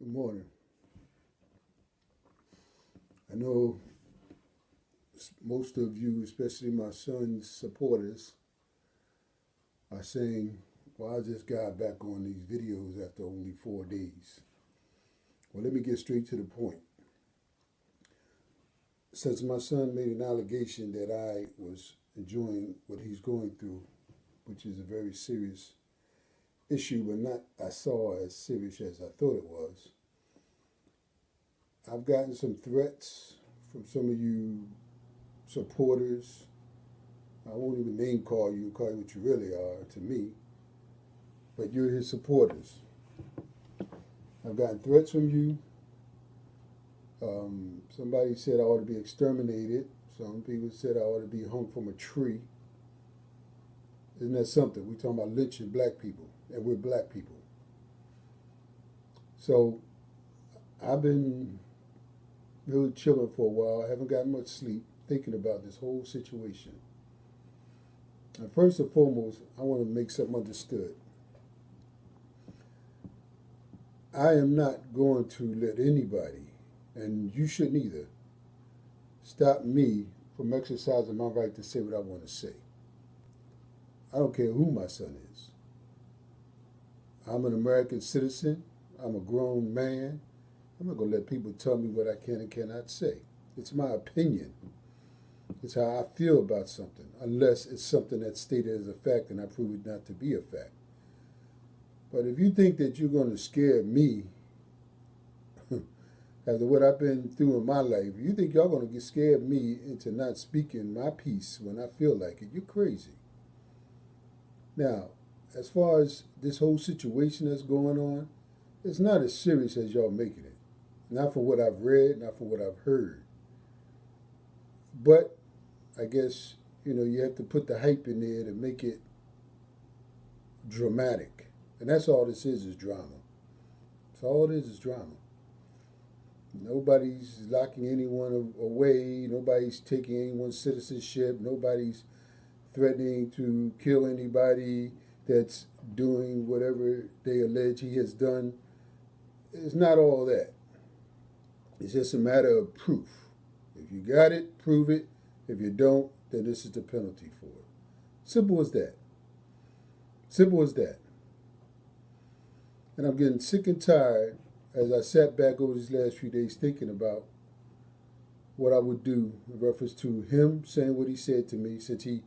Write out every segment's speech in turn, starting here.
Good morning. I know most of you, especially my son's supporters, are saying, why is this guy back on these videos after only 4 days? Well, let me get straight to the point. Since my son made an allegation that I was enjoying what he's going through, which is a very serious issue, but not I saw as serious as I thought it was, I've gotten some threats from some of you supporters. I won't even name call you what you really are to me, but you're his supporters. I've gotten threats from you. Somebody said I ought to be exterminated. Some people said I ought to be hung from a tree. Isn't that something? We're talking about lynching black people, and we're black people. So I've been really chilling for a while. I haven't gotten much sleep thinking about this whole situation. And first and foremost, I want to make something understood. I am not going to let anybody, and you shouldn't either, stop me from exercising my right to say what I want to say. I don't care who my son is. I'm an American citizen. I'm a grown man. I'm not going to let people tell me what I can and cannot say. It's my opinion. It's how I feel about something, unless it's something that's stated as a fact and I prove it not to be a fact. But if you think that you're going to scare me after what I've been through in my life, you think y'all going to get scared me into not speaking my piece when I feel like it, you're crazy. Now, as far as this whole situation that's going on, it's not as serious as y'all making it. Not from what I've read, not from what I've heard. But I guess, you have to put the hype in there to make it dramatic. And that's all this is drama. That's all it is drama. Nobody's locking anyone away. Nobody's taking anyone's citizenship. Nobody's threatening to kill anybody that's doing whatever they allege he has done. It's not all that. It's just a matter of proof. If you got it, prove it. If you don't, then this is the penalty for it. Simple as that. Simple as that. And I'm getting sick and tired as I sat back over these last few days thinking about what I would do in reference to him saying what he said to me, since he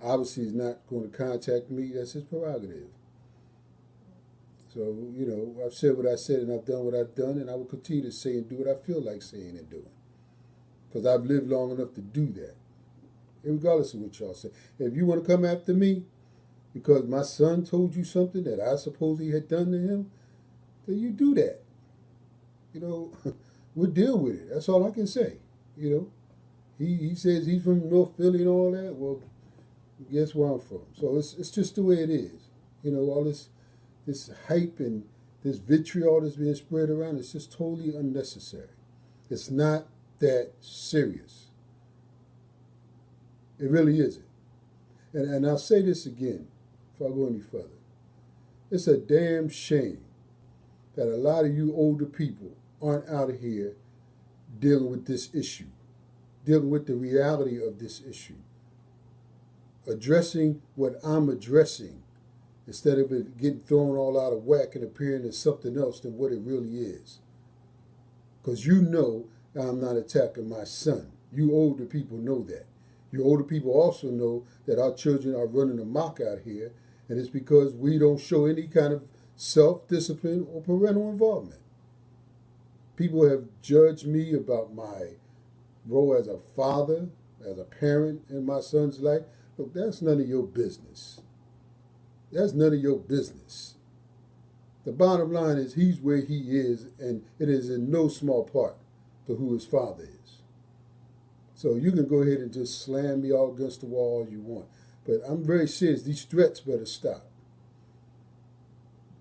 obviously is not going to contact me. That's his prerogative. So, I've said what I said and I've done what I've done, and I will continue to say and do what I feel like saying and doing. Because I've lived long enough to do that, regardless of what y'all say. If you want to come after me because my son told you something that I suppose he had done to him, then you do that. We'll deal with it. That's all I can say. He says he's from North Philly and all that. Well, guess where I'm from. So it's just the way it is. All this hype and this vitriol that's being spread around is just totally unnecessary. It's not that serious. It really isn't. And I'll say this again before I go any further. It's a damn shame that a lot of you older people aren't out here dealing with this issue, dealing with the reality of this issue, addressing what I'm addressing, instead of it getting thrown all out of whack and appearing as something else than what it really is. Because I'm not attacking my son. You older people know that. You older people also know that our children are running amok out here, and it's because we don't show any kind of self-discipline or parental involvement. People have judged me about my role as a father, as a parent in my son's life. Look, that's none of your business. That's none of your business. The bottom line is he's where he is, and it is in no small part to who his father is. So you can go ahead and just slam me all against the wall all you want. But I'm very serious. These threats better stop.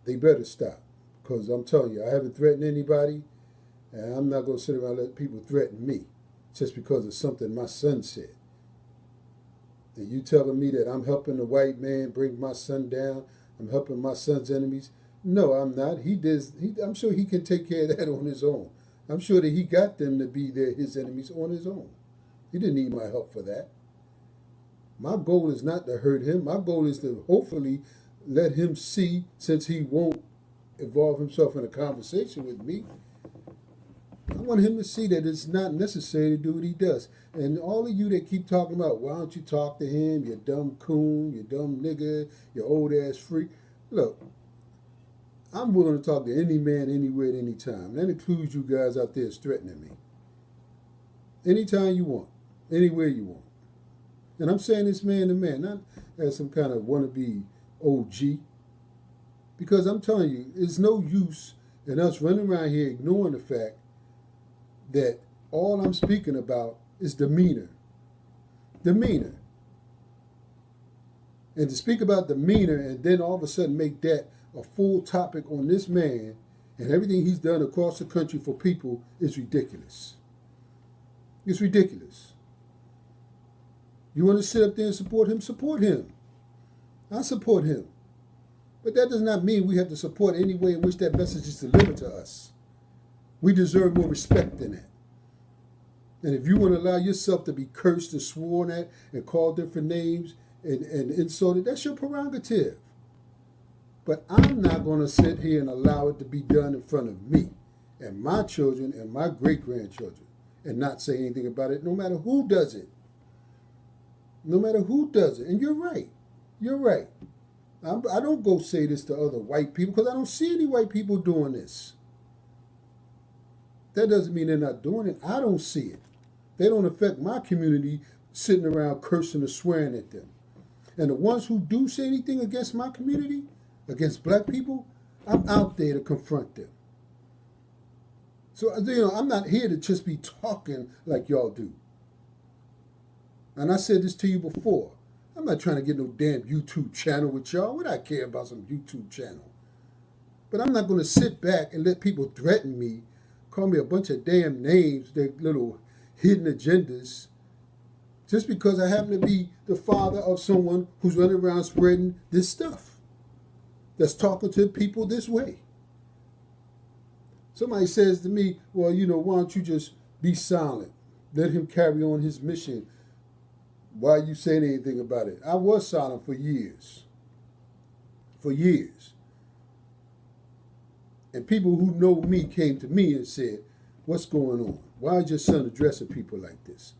They better stop. Because I'm telling you, I haven't threatened anybody, and I'm not going to sit around and let people threaten me just because of something my son said. And you telling me that I'm helping the white man bring my son down, I'm helping my son's enemies. No, I'm not. He does. I'm sure he can take care of that on his own. I'm sure that he got them to be his enemies on his own. He didn't need my help for that. My goal is not to hurt him. My goal is to hopefully let him see, since he won't involve himself in a conversation with me, I want him to see that it's not necessary to do what he does. And all of you that keep talking about, why don't you talk to him, you dumb coon, you dumb nigger, you old ass freak. Look, I'm willing to talk to any man, anywhere, at any time. That includes you guys out there threatening me. Anytime you want, anywhere you want. And I'm saying this man to man, not as some kind of wannabe OG. Because I'm telling you, it's no use in us running around here ignoring the fact that all I'm speaking about is demeanor. Demeanor. And to speak about demeanor and then all of a sudden make that a full topic on this man and everything he's done across the country for people is ridiculous. It's ridiculous. You want to sit up there and support him? Support him. I support him. But that does not mean we have to support any way in which that message is delivered to us. We deserve more respect than that. And if you want to allow yourself to be cursed and sworn at and called different names and insulted, that's your prerogative. But I'm not going to sit here and allow it to be done in front of me and my children and my great-grandchildren and not say anything about it, no matter who does it. No matter who does it. And you're right. You're right. I don't go say this to other white people because I don't see any white people doing this. That doesn't mean they're not doing it. I don't see it. They don't affect my community sitting around cursing or swearing at them. And the ones who do say anything against my community, against black people, I'm out there to confront them. So, I'm not here to just be talking like y'all do. And I said this to you before. I'm not trying to get no damn YouTube channel with y'all. What I care about some YouTube channel? But I'm not going to sit back and let people threaten me, call me a bunch of damn names, their little hidden agendas, just because I happen to be the father of someone who's running around spreading this stuff, that's talking to people this way. Somebody says to me, well, why don't you just be silent? Let him carry on his mission. Why are you saying anything about it? I was silent for years. For years. And people who know me came to me and said, what's going on? Why is your son addressing people like this?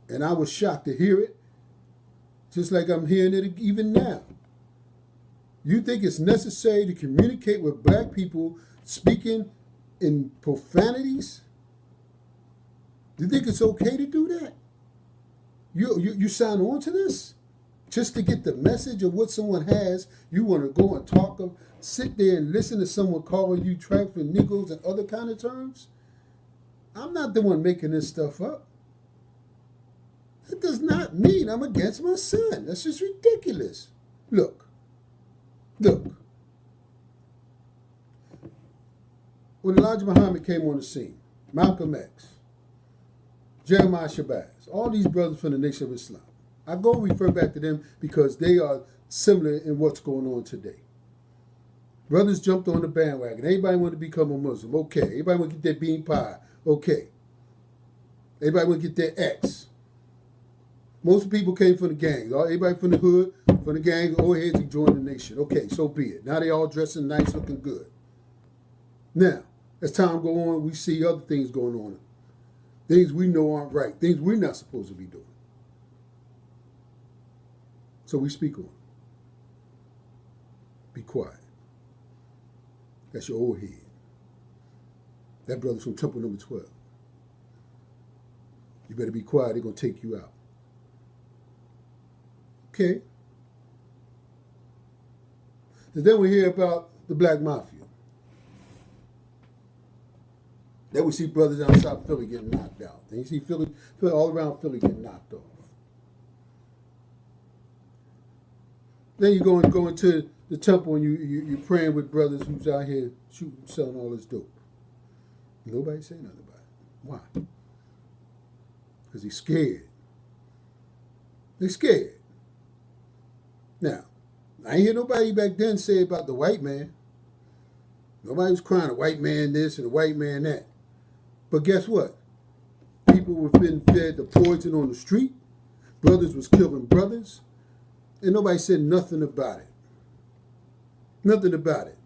And I was shocked to hear it, just like I'm hearing it even now. You think it's necessary to communicate with black people speaking in profanities? Do you think it's okay to do that? You sign on to this just to get the message of what someone has. You want to go and talk them, sit there and listen to someone calling you trifling niggles and other kind of terms? I'm not the one making this stuff up. That does not mean I'm against my son. That's just ridiculous. Look. When Elijah Muhammad came on the scene, Malcolm X, Jeremiah Shabazz, all these brothers from the Nation of Islam, I go refer back to them because they are similar in what's going on today. Brothers jumped on the bandwagon. Everybody wanted to become a Muslim. Okay. Everybody want to get their bean pie. Okay. Everybody want to get their X. Most people came from the gangs. Everybody from the hood, from the gangs, old heads, and joined the nation. Okay, so be it. Now they all dressing nice, looking good. Now, as time go on, we see other things going on. Things we know aren't right. Things we're not supposed to be doing. So we speak on it. Be quiet. That's your old head. That brother's from Temple number 12. You better be quiet. They're going to take you out. Okay. And then we hear about the Black Mafia. Then we see brothers down South Philly getting knocked out. Then you see Philly all around Philly getting knocked off. Then you go into the temple and you're praying with brothers who's out here shooting, selling all this dope. Nobody say nothing about it. Why? Because he's scared. They're scared. Now, I ain't hear nobody back then say about the white man. Nobody was crying a white man this and a white man that. But guess what? People were being fed the poison on the street. Brothers was killing brothers. And nobody said nothing about it. Nothing about it.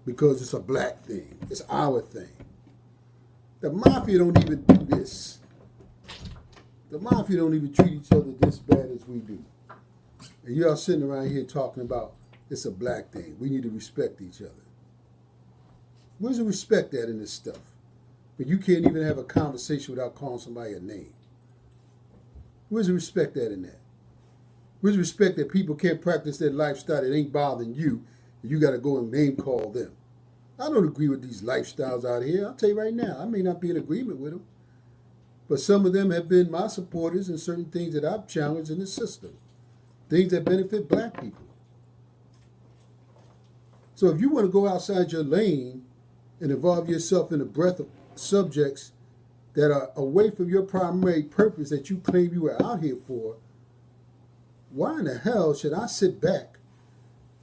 Because it's a black thing. It's our thing. The mafia don't even do this. The mafia don't even treat each other this bad as we do. And y'all sitting around here talking about it's a black thing. We need to respect each other. Where's the respect at in this stuff? But you can't even have a conversation without calling somebody a name. Where's the respect at in that? Where's the respect that people can't practice their lifestyle that ain't bothering you, and you got to go and name call them? I don't agree with these lifestyles out here. I'll tell you right now, I may not be in agreement with them. But some of them have been my supporters in certain things that I've challenged in the system. Things that benefit black people. So if you want to go outside your lane and involve yourself in a breadth of subjects that are away from your primary purpose that you claim you were out here for, why in the hell should I sit back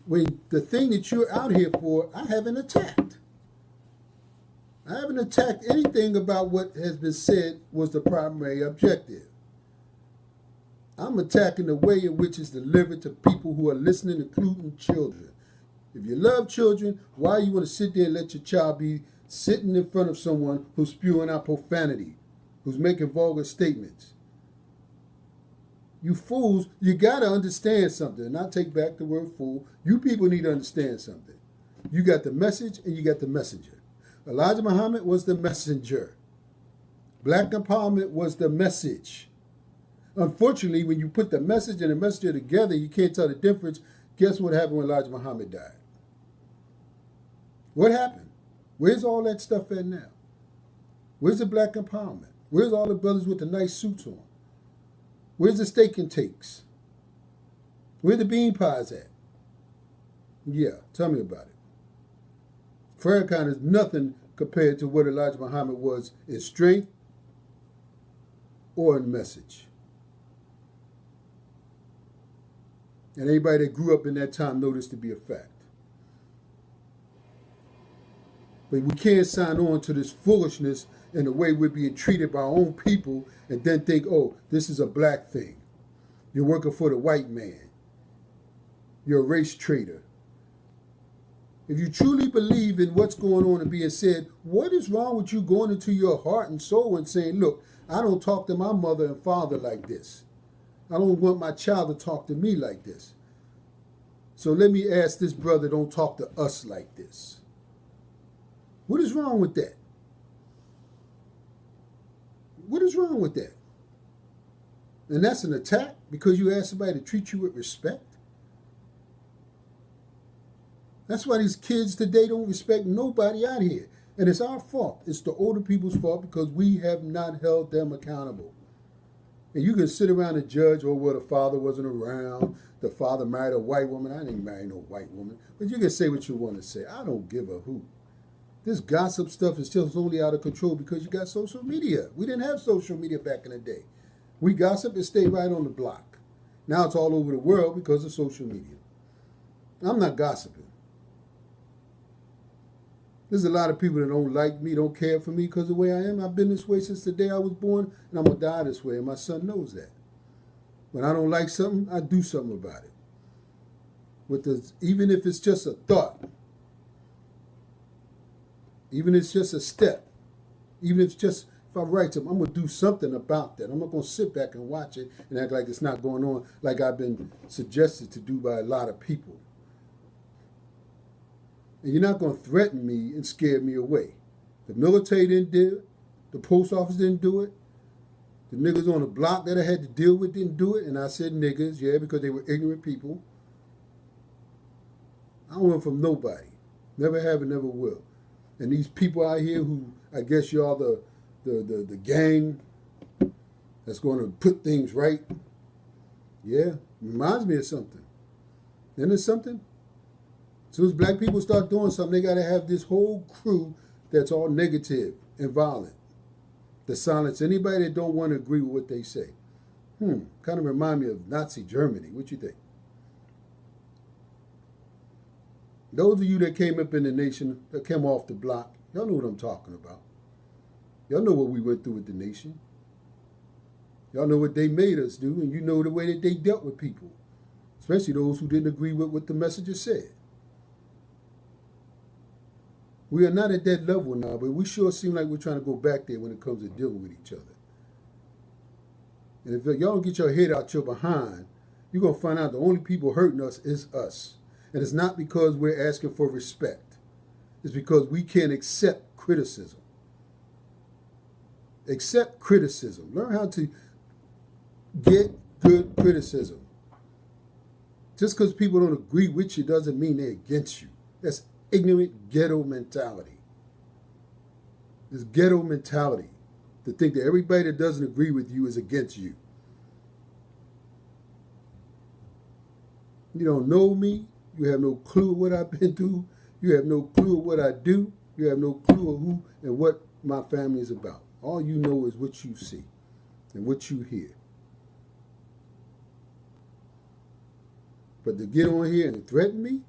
when the thing that you're out here for, I haven't attacked? I haven't attacked anything about what has been said was the primary objective. I'm attacking the way in which it's delivered to people who are listening, including children. If you love children, why you want to sit there and let your child be sitting in front of someone who's spewing out profanity, who's making vulgar statements? You fools, you got to understand something. And I take back the word fool. You people need to understand something. You got the message and you got the messenger. Elijah Muhammad was the messenger. Black empowerment was the message. Unfortunately, when you put the message and the messenger together, you can't tell the difference. Guess what happened when Elijah Muhammad died? What happened? Where's all that stuff at now? Where's the black empowerment? Where's all the brothers with the nice suits on? Where's the steak and takes? Where the bean pies at? Yeah, tell me about it. Farrakhan is nothing compared to what Elijah Muhammad was in strength or in message. And anybody that grew up in that time knows this to be a fact. But we can't sign on to this foolishness in the way we're being treated by our own people and then think, oh, this is a black thing. You're working for the white man. You're a race traitor. If you truly believe in what's going on and being said, what is wrong with you going into your heart and soul and saying, look, I don't talk to my mother and father like this. I don't want my child to talk to me like this. So let me ask this brother, don't talk to us like this. What is wrong with that? What is wrong with that? And that's an attack because you ask somebody to treat you with respect? That's why these kids today don't respect nobody out here. And it's our fault. It's the older people's fault because we have not held them accountable. And you can sit around and judge, oh, well, the father wasn't around. The father married a white woman. I didn't marry no white woman. But you can say what you want to say. I don't give a hoot. This gossip stuff is just only out of control because you got social media. We didn't have social media back in the day. We gossip and stay right on the block. Now it's all over the world because of social media. I'm not gossiping. There's a lot of people that don't like me, don't care for me because of the way I am. I've been this way since the day I was born, and I'm going to die this way, and my son knows that. When I don't like something, I do something about it. Even if it's just a thought, even if it's just a step, even if it's just, if I write something, I'm going to do something about that. I'm not going to sit back and watch it and act like it's not going on like I've been suggested to do by a lot of people. And you're not going to threaten me and scare me away. The military didn't do it. The post office didn't do it. The niggas on the block that I had to deal with didn't do it. And I said niggas, yeah, because they were ignorant people. I don't run from nobody. Never have and never will. And these people out here who, I guess y'all the gang that's going to put things right, yeah, reminds me of something. Isn't it something? As soon as black people start doing something, they got to have this whole crew that's all negative and violent to silence anybody that don't want to agree with what they say. Kind of remind me of Nazi Germany. What you think? Those of you that came up in the nation, that came off the block, y'all know what I'm talking about. Y'all know what we went through with the nation. Y'all know what they made us do, and you know the way that they dealt with people, especially those who didn't agree with what the messenger said. We are not at that level now, but we sure seem like we're trying to go back there when it comes to dealing with each other. And if y'all don't get your head out your behind, you're going to find out the only people hurting us is us. And it's not because we're asking for respect. It's because we can't accept criticism. Accept criticism. Learn how to get good criticism. Just because people don't agree with you doesn't mean they're against you. That's ignorant ghetto mentality. This ghetto mentality to think that everybody that doesn't agree with you is against you. You don't know me. You have no clue what I've been through. You have no clue of what I do. You have no clue of who and what my family is about. All you know is what you see and what you hear. But to get on here and threaten me,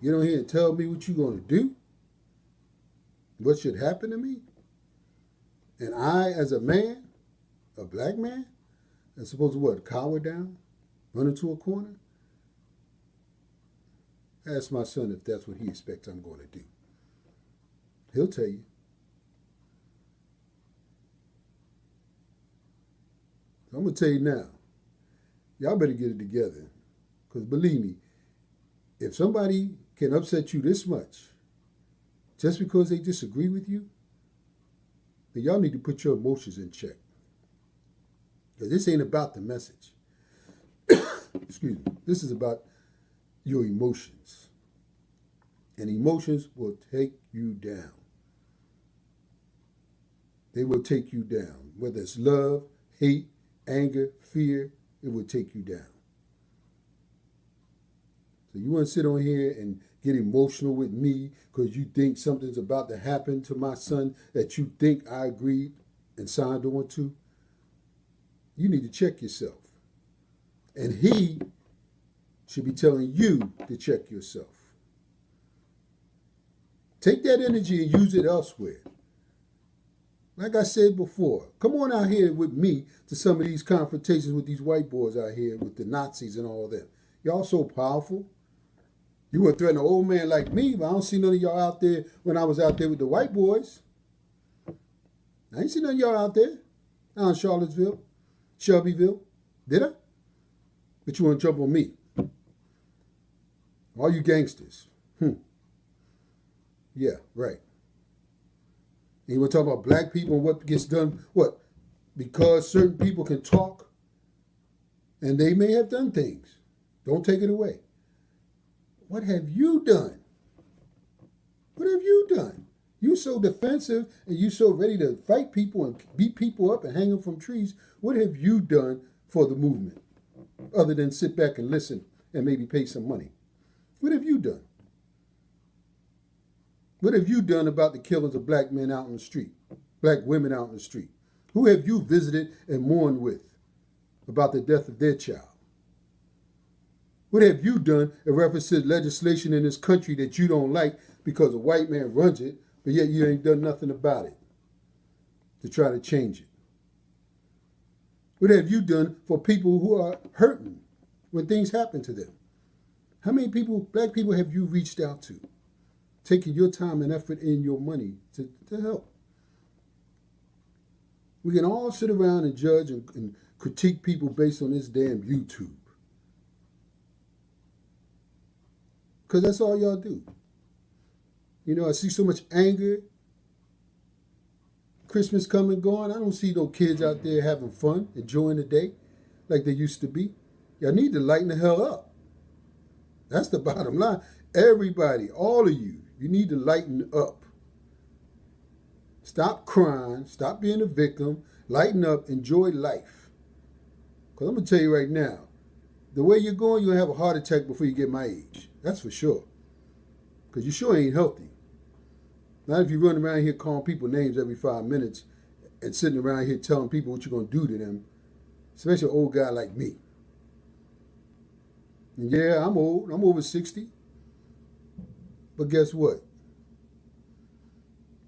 get on here and tell me what you're going to do, what should happen to me, and I, as a man, a black man, am supposed to what, cower down, run into a corner? Ask my son if that's what he expects I'm going to do. He'll tell you. I'm going to tell you now, y'all better get it together. Because believe me, if somebody can upset you this much just because they disagree with you, then y'all need to put your emotions in check. Because this ain't about the message. Excuse me. This is about your emotions. And emotions will take you down. They will take you down. Whether it's love, hate, anger, fear, it will take you down. So you want to sit on here and get emotional with me because you think something's about to happen to my son that you think I agreed and signed on to? You need to check yourself. And he should be telling you to check yourself. Take that energy and use it elsewhere. Like I said before, come on out here with me to some of these confrontations with these white boys out here with the Nazis and all that. Y'all so powerful. You would threaten an old man like me, but I don't see none of y'all out there when I was out there with the white boys. I ain't see none of y'all out there. Out in Charlottesville, Shelbyville. Did I? But you want to jump on me. All you gangsters. Yeah, right. And you want to talk about black people and what gets done, what? Because certain people can talk and they may have done things. Don't take it away. What have you done? What have you done? You so defensive and you so ready to fight people and beat people up and hang them from trees. What have you done for the movement other than sit back and listen and maybe pay some money? What have you done? What have you done about the killings of black men out in the street, black women out in the street? Who have you visited and mourned with about the death of their child? What have you done in reference to legislation in this country that you don't like because a white man runs it, but yet you ain't done nothing about it to try to change it? What have you done for people who are hurting when things happen to them? How many people, black people, have you reached out to? Taking your time and effort and your money to help. We can all sit around and judge and critique people based on this damn YouTube. Because that's all y'all do. You know, I see so much anger. Christmas coming and going. I don't see no kids out there having fun, enjoying the day like they used to be. Y'all need to lighten the hell up. That's the bottom line. Everybody, all of you, you need to lighten up. Stop crying. Stop being a victim. Lighten up. Enjoy life. Because I'm going to tell you right now, the way you're going, you're going to have a heart attack before you get my age. That's for sure. Because you sure ain't healthy. Not if you run around here calling people names every 5 minutes and sitting around here telling people what you're going to do to them, especially an old guy like me. And yeah, I'm old. I'm over 60. But guess what?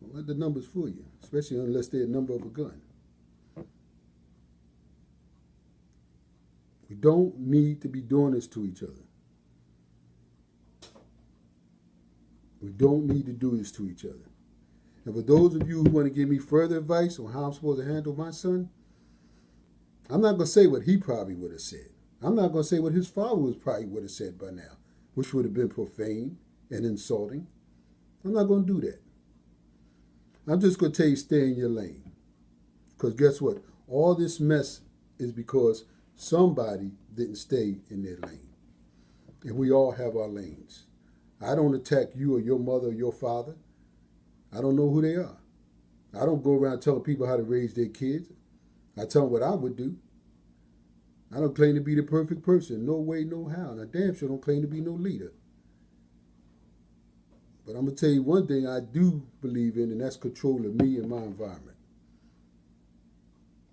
Don't let the numbers fool you, especially unless they're a number of a gun. We don't need to be doing this to each other. We don't need to do this to each other. And for those of you who want to give me further advice on how I'm supposed to handle my son, I'm not going to say what he probably would have said. I'm not going to say what his followers probably would have said by now, which would have been profane and insulting. I'm not going to do that. I'm just going to tell you, stay in your lane. Because guess what? All this mess is because somebody didn't stay in their lane. And we all have our lanes. I don't attack you or your mother or your father. I don't know who they are. I don't go around telling people how to raise their kids. I tell them what I would do. I don't claim to be the perfect person. No way, no how. And I damn sure don't claim to be no leader. But I'm going to tell you one thing I do believe in, and that's control of me and my environment.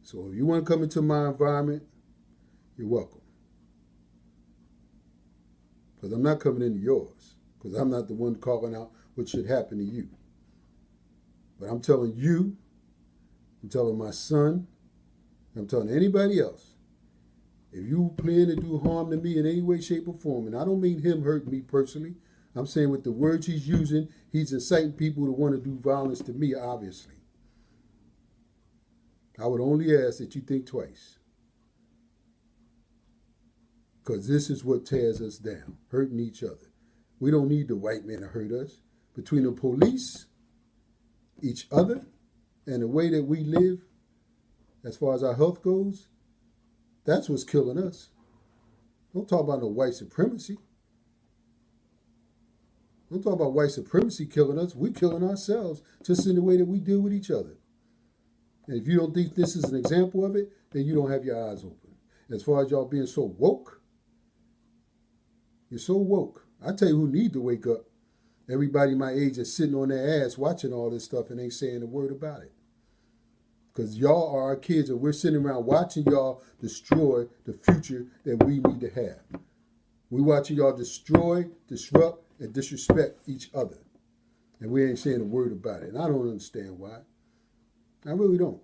So if you want to come into my environment, you're welcome. Because I'm not coming into yours. Because I'm not the one calling out what should happen to you. But I'm telling you, I'm telling my son, I'm telling anybody else, if you plan to do harm to me in any way, shape, or form, and I don't mean him hurting me personally, I'm saying with the words he's using, he's inciting people to want to do violence to me, obviously. I would only ask that you think twice. Because this is what tears us down, hurting each other. We don't need the white man to hurt us. Between the police, each other, and the way that we live, as far as our health goes, that's what's killing us. Don't talk about no white supremacy. Don't talk about white supremacy killing us. We're killing ourselves just in the way that we deal with each other. And if you don't think this is an example of it, then you don't have your eyes open. As far as y'all being so woke, you're so woke. I tell you who need to wake up. Everybody my age is sitting on their ass watching all this stuff and ain't saying a word about it. Because y'all are our kids and we're sitting around watching y'all destroy the future that we need to have. We watching y'all destroy, disrupt, and disrespect each other. And we ain't saying a word about it. And I don't understand why. I really don't.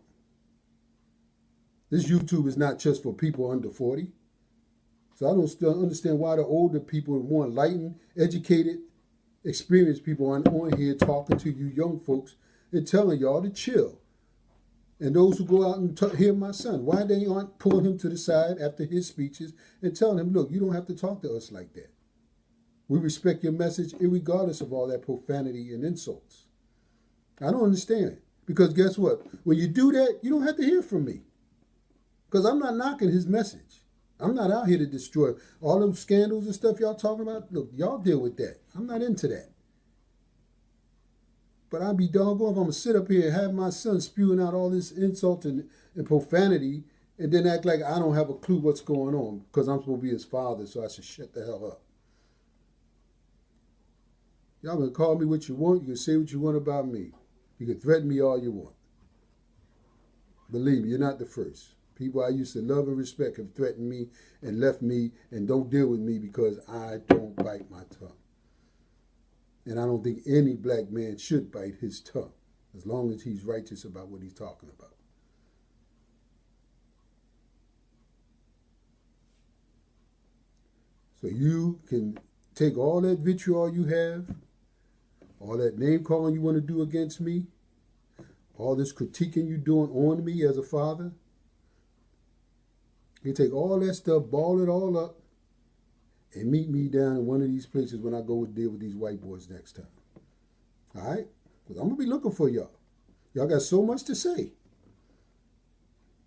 This YouTube is not just for people under 40. So I don't still understand why the older people, the more enlightened, educated, experienced people aren't on here talking to you young folks and telling y'all to chill. And those who go out and hear my son, why they aren't pulling him to the side after his speeches and telling him, look, you don't have to talk to us like that. We respect your message regardless of all that profanity and insults. I don't understand. Because guess what? When you do that, you don't have to hear from me. Because I'm not knocking his message. I'm not out here to destroy all those scandals and stuff y'all talking about. Look, y'all deal with that. I'm not into that. But I'd be doggone if I'm going to sit up here and have my son spewing out all this insult and profanity and then act like I don't have a clue what's going on because I'm supposed to be his father, so I should shut the hell up. Y'all can call me what you want. You can say what you want about me. You can threaten me all you want. Believe me, you're not the first. People I used to love and respect have threatened me and left me and don't deal with me because I don't bite my tongue. And I don't think any black man should bite his tongue as long as he's righteous about what he's talking about. So you can take all that vitriol you have, all that name calling you want to do against me, all this critiquing you doing on me as a father. You take all that stuff, ball it all up, and meet me down in one of these places when I go deal with these white boys next time. All right? Because I'm going to be looking for y'all. Y'all got so much to say.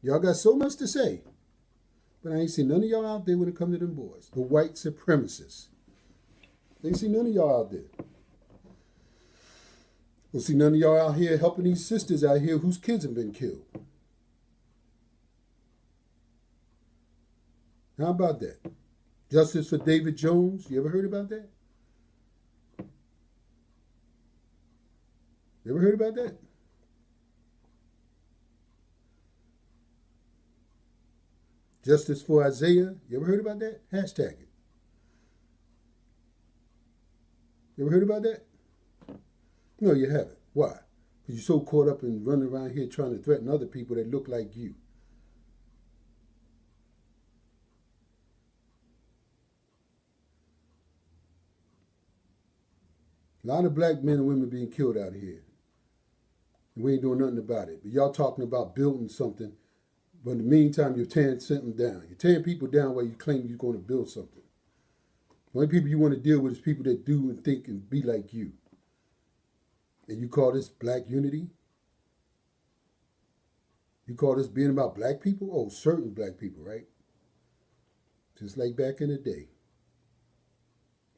Y'all got so much to say. But I ain't seen none of y'all out there when it comes to them boys. The white supremacists. I ain't seen none of y'all out there. We'll see none of y'all out here helping these sisters out here whose kids have been killed. How about that? Justice for David Jones. You ever heard about that? You ever heard about that? Justice for Isaiah. You ever heard about that? Hashtag it. You ever heard about that? No, you haven't. Why? Because you're so caught up in running around here trying to threaten other people that look like you. A lot of black men and women being killed out here. And we ain't doing nothing about it. But y'all talking about building something, but in the meantime, you're tearing something down. You're tearing people down while you claim you're going to build something. The only people you want to deal with is people that do and think and be like you. And you call this black unity? You call this being about black people? Oh, certain black people, right? Just like back in the day.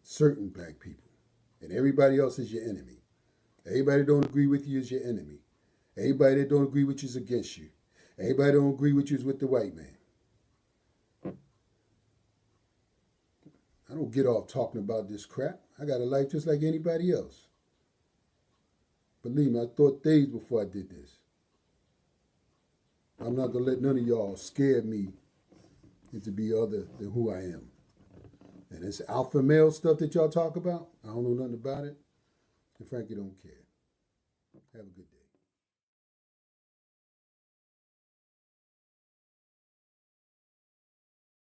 Certain black people. And everybody else is your enemy. Everybody that don't agree with you is your enemy. Everybody that don't agree with you is against you. Everybody that don't agree with you is with the white man. I don't get off talking about this crap. I got a life just like anybody else. Believe me, I thought days before I did this. I'm not going to let none of y'all scare me into be other than who I am. And this alpha male stuff that y'all talk about, I don't know nothing about it. And frankly, don't care. Have a good day.